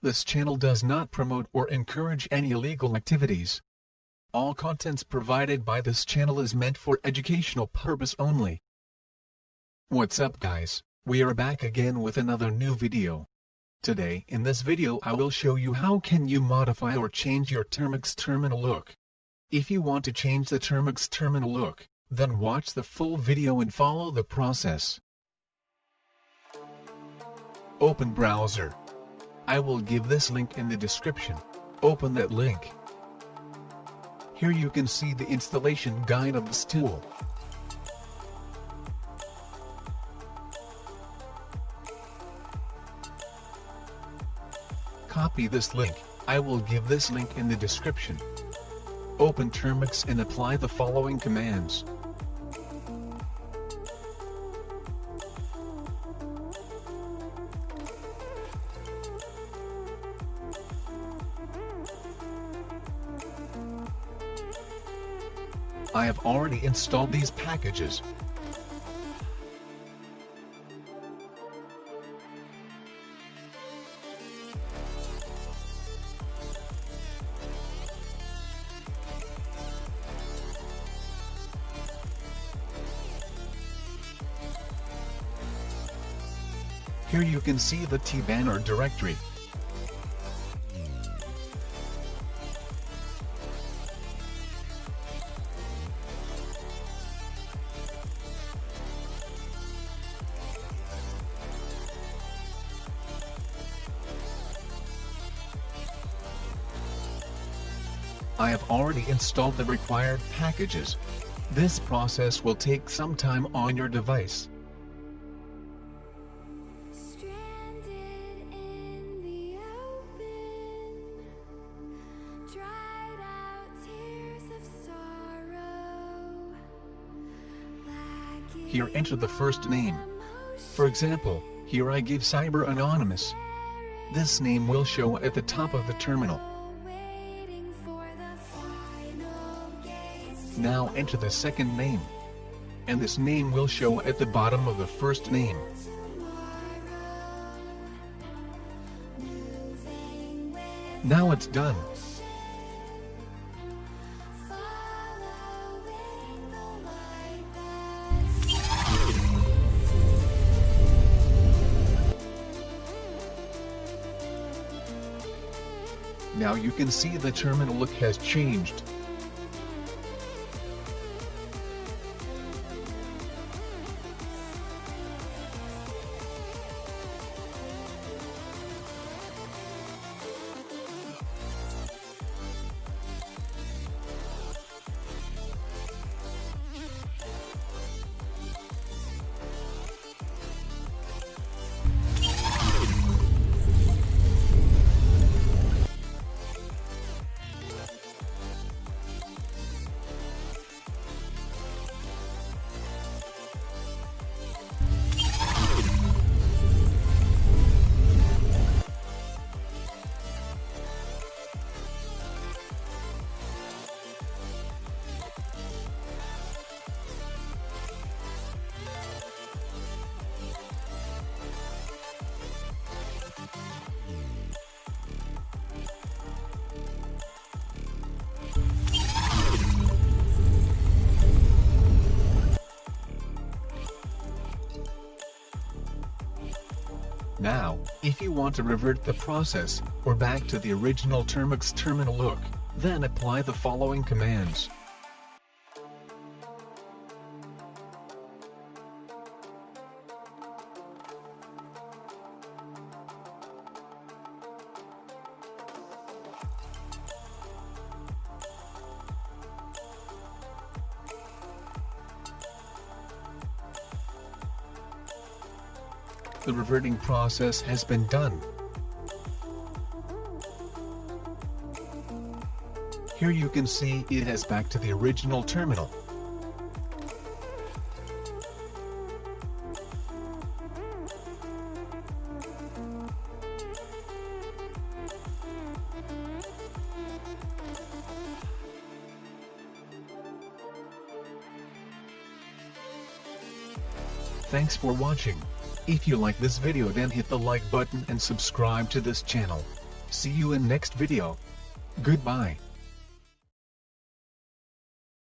This channel does not promote or encourage any illegal activities. All contents provided by this channel is meant for educational purpose only. What's up guys, we are back again with another new video. Today in this video I will show you how can you modify or change your termux terminal look. If you want to change the termux terminal look, then watch the full video and follow the process. Open browser. I will give this link in the description. Open that link. Here you can see the installation guide of this tool. Copy this link. I will give this link in the description. Open termux and apply the following commands. I have already installed these packages. Here you can see the tbanner directory. I have already installed the required packages. This process will take some time on your device. Here enter the first name. For example, here I give Cyber Anonymous. This name will show at the top of the terminal. Now enter the second name. And this name will show at the bottom of the first name. Now it's done. Now you can see the terminal look has changed. Now, if you want to revert the process, or back to the original termux terminal look, then apply the following commands. The reverting process has been done. Here you can see it has back to the original terminal. Thanks for watching. If you like this video then hit the like button and subscribe to this channel. See you in next video. Goodbye.